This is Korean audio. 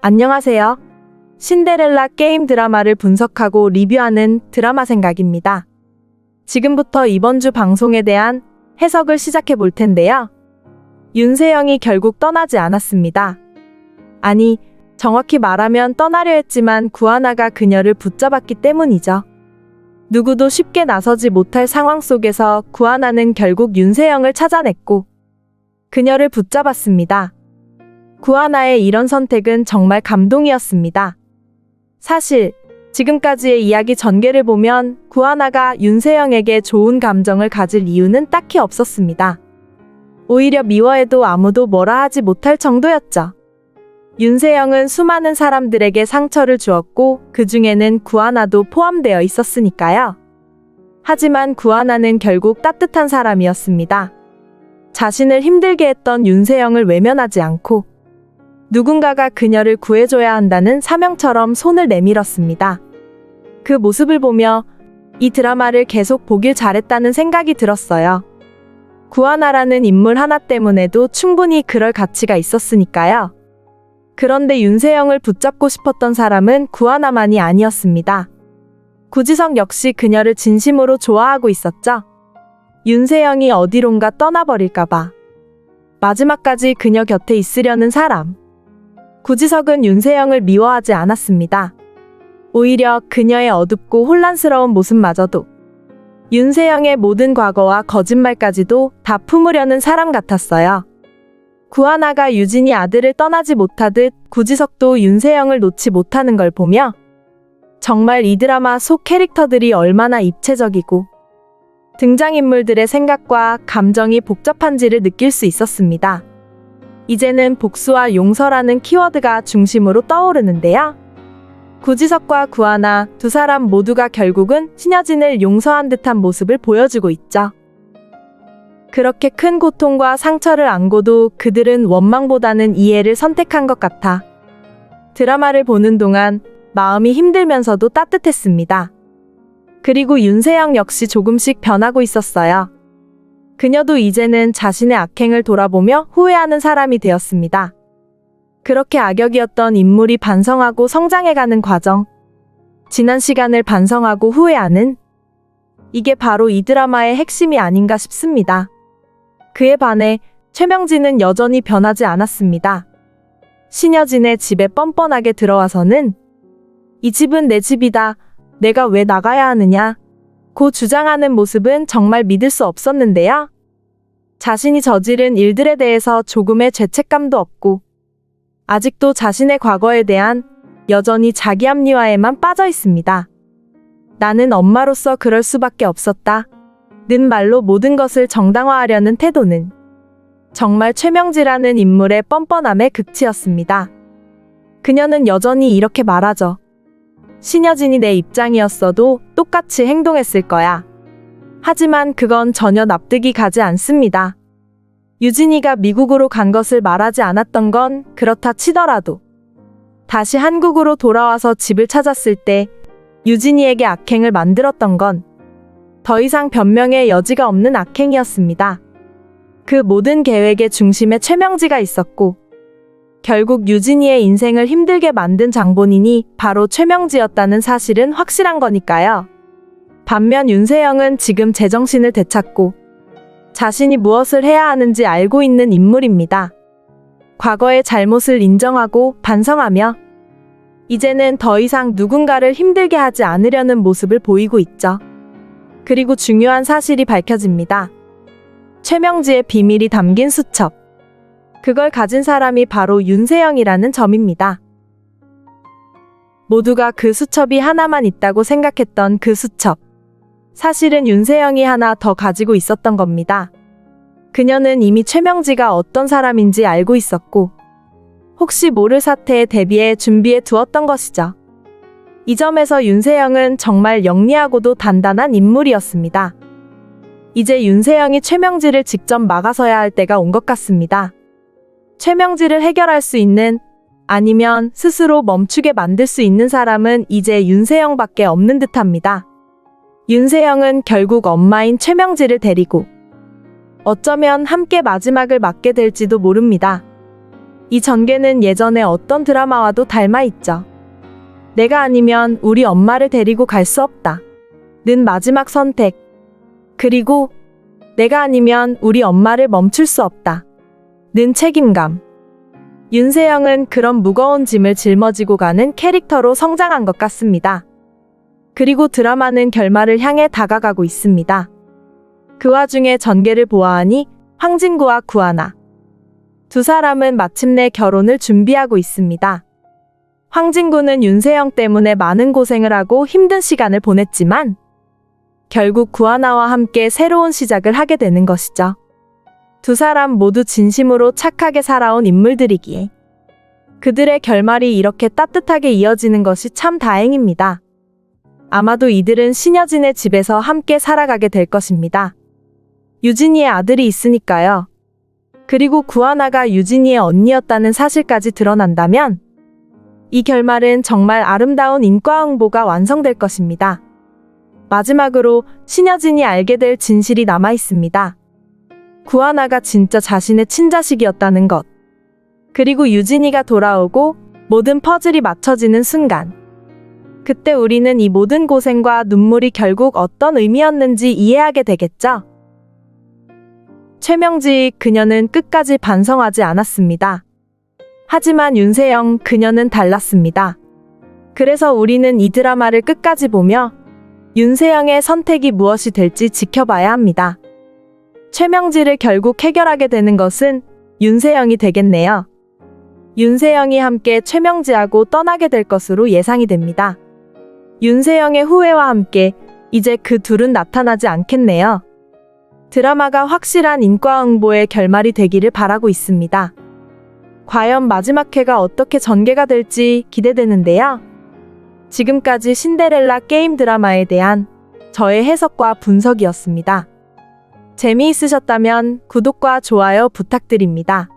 안녕하세요. 신데렐라 게임 드라마를 분석하고 리뷰하는 드라마 생각입니다. 지금부터 이번 주 방송에 대한 해석을 시작해 볼 텐데요. 윤세영이 결국 떠나지 않았습니다. 아니, 정확히 말하면 떠나려 했지만 구하나가 그녀를 붙잡았기 때문이죠. 누구도 쉽게 나서지 못할 상황 속에서 구하나는 결국 윤세영을 찾아냈고 그녀를 붙잡았습니다. 구하나의 이런 선택은 정말 감동이었습니다. 사실 지금까지의 이야기 전개를 보면 구하나가 윤세영에게 좋은 감정을 가질 이유는 딱히 없었습니다. 오히려 미워해도 아무도 뭐라 하지 못할 정도였죠. 윤세영은 수많은 사람들에게 상처를 주었고 그 중에는 구하나도 포함되어 있었으니까요. 하지만 구하나는 결국 따뜻한 사람이었습니다. 자신을 힘들게 했던 윤세영을 외면하지 않고 누군가가 그녀를 구해줘야 한다는 사명처럼 손을 내밀었습니다. 그 모습을 보며 이 드라마를 계속 보길 잘했다는 생각이 들었어요. 구하나라는 인물 하나 때문에도 충분히 그럴 가치가 있었으니까요. 그런데 윤세영을 붙잡고 싶었던 사람은 구하나만이 아니었습니다. 구지석 역시 그녀를 진심으로 좋아하고 있었죠. 윤세영이 어디론가 떠나버릴까봐. 마지막까지 그녀 곁에 있으려는 사람. 구지석은 윤세영을 미워하지 않았습니다. 오히려 그녀의 어둡고 혼란스러운 모습마저도 윤세영의 모든 과거와 거짓말까지도 다 품으려는 사람 같았어요. 구하나가 유진이 아들을 떠나지 못하듯 구지석도 윤세영을 놓지 못하는 걸 보며 정말 이 드라마 속 캐릭터들이 얼마나 입체적이고 등장인물들의 생각과 감정이 복잡한지를 느낄 수 있었습니다. 이제는 복수와 용서라는 키워드가 중심으로 떠오르는데요. 구지석과 구하나 두 사람 모두가 결국은 신여진을 용서한 듯한 모습을 보여주고 있죠. 그렇게 큰 고통과 상처를 안고도 그들은 원망보다는 이해를 선택한 것 같아 드라마를 보는 동안 마음이 힘들면서도 따뜻했습니다. 그리고 윤세영 역시 조금씩 변하고 있었어요. 그녀도 이제는 자신의 악행을 돌아보며 후회하는 사람이 되었습니다. 그렇게 악역이었던 인물이 반성하고 성장해가는 과정. 지난 시간을 반성하고 후회하는 이게 바로 이 드라마의 핵심이 아닌가 싶습니다. 그에 반해 최명진은 여전히 변하지 않았습니다. 신여진의 집에 뻔뻔하게 들어와서는 이 집은 내 집이다. 내가 왜 나가야 하느냐. 고 주장하는 모습은 정말 믿을 수 없었는데요. 자신이 저지른 일들에 대해서 조금의 죄책감도 없고 아직도 자신의 과거에 대한 여전히 자기 합리화에만 빠져 있습니다. 나는 엄마로서 그럴 수밖에 없었다. 는 말로 모든 것을 정당화하려는 태도는 정말 최명지라는 인물의 뻔뻔함의 극치였습니다. 그녀는 여전히 이렇게 말하죠. 신여진이 내 입장이었어도 똑같이 행동했을 거야. 하지만 그건 전혀 납득이 가지 않습니다. 유진이가 미국으로 간 것을 말하지 않았던 건 그렇다 치더라도 다시 한국으로 돌아와서 집을 찾았을 때 유진이에게 악행을 만들었던 건 더 이상 변명의 여지가 없는 악행이었습니다. 그 모든 계획의 중심에 최명지가 있었고 결국 유진이의 인생을 힘들게 만든 장본인이 바로 최명지였다는 사실은 확실한 거니까요. 반면 윤세영은 지금 제정신을 되찾고 자신이 무엇을 해야 하는지 알고 있는 인물입니다. 과거의 잘못을 인정하고 반성하며 이제는 더 이상 누군가를 힘들게 하지 않으려는 모습을 보이고 있죠. 그리고 중요한 사실이 밝혀집니다. 최명지의 비밀이 담긴 수첩. 그걸 가진 사람이 바로 윤세영이라는 점입니다. 모두가 그 수첩이 하나만 있다고 생각했던 그 수첩. 사실은 윤세영이 하나 더 가지고 있었던 겁니다. 그녀는 이미 최명지가 어떤 사람인지 알고 있었고 혹시 모를 사태에 대비해 준비해 두었던 것이죠. 이 점에서 윤세영은 정말 영리하고도 단단한 인물이었습니다. 이제 윤세영이 최명지를 직접 막아서야 할 때가 온 것 같습니다. 최명지를 해결할 수 있는 아니면 스스로 멈추게 만들 수 있는 사람은 이제 윤세영밖에 없는 듯합니다. 윤세영은 결국 엄마인 최명지를 데리고 어쩌면 함께 마지막을 맞게 될지도 모릅니다. 이 전개는 예전에 어떤 드라마와도 닮아 있죠. 내가 아니면 우리 엄마를 데리고 갈 수 없다. 는 마지막 선택. 그리고 내가 아니면 우리 엄마를 멈출 수 없다. 는 책임감. 윤세영은 그런 무거운 짐을 짊어지고 가는 캐릭터로 성장한 것 같습니다. 그리고 드라마는 결말을 향해 다가가고 있습니다. 그 와중에 전개를 보아하니 황진구와 구하나. 두 사람은 마침내 결혼을 준비하고 있습니다. 황진구는 윤세영 때문에 많은 고생을 하고 힘든 시간을 보냈지만 결국 구하나와 함께 새로운 시작을 하게 되는 것이죠. 두 사람 모두 진심으로 착하게 살아온 인물들이기에 그들의 결말이 이렇게 따뜻하게 이어지는 것이 참 다행입니다. 아마도 이들은 신여진의 집에서 함께 살아가게 될 것입니다. 유진이의 아들이 있으니까요. 그리고 구하나가 유진이의 언니였다는 사실까지 드러난다면 이 결말은 정말 아름다운 인과응보가 완성될 것입니다. 마지막으로 신여진이 알게 될 진실이 남아 있습니다. 구하나가 진짜 자신의 친자식이었다는 것. 그리고 유진이가 돌아오고 모든 퍼즐이 맞춰지는 순간. 그때 우리는 이 모든 고생과 눈물이 결국 어떤 의미였는지 이해하게 되겠죠? 최명지 그녀는 끝까지 반성하지 않았습니다. 하지만 윤세영 그녀는 달랐습니다. 그래서 우리는 이 드라마를 끝까지 보며 윤세영의 선택이 무엇이 될지 지켜봐야 합니다. 최명지를 결국 해결하게 되는 것은 윤세영이 되겠네요. 윤세영이 함께 최명지하고 떠나게 될 것으로 예상이 됩니다. 윤세영의 후회와 함께 이제 그 둘은 나타나지 않겠네요. 드라마가 확실한 인과응보의 결말이 되기를 바라고 있습니다. 과연 마지막 회가 어떻게 전개가 될지 기대되는데요. 지금까지 신데렐라 게임 드라마에 대한 저의 해석과 분석이었습니다. 재미있으셨다면 구독과 좋아요 부탁드립니다.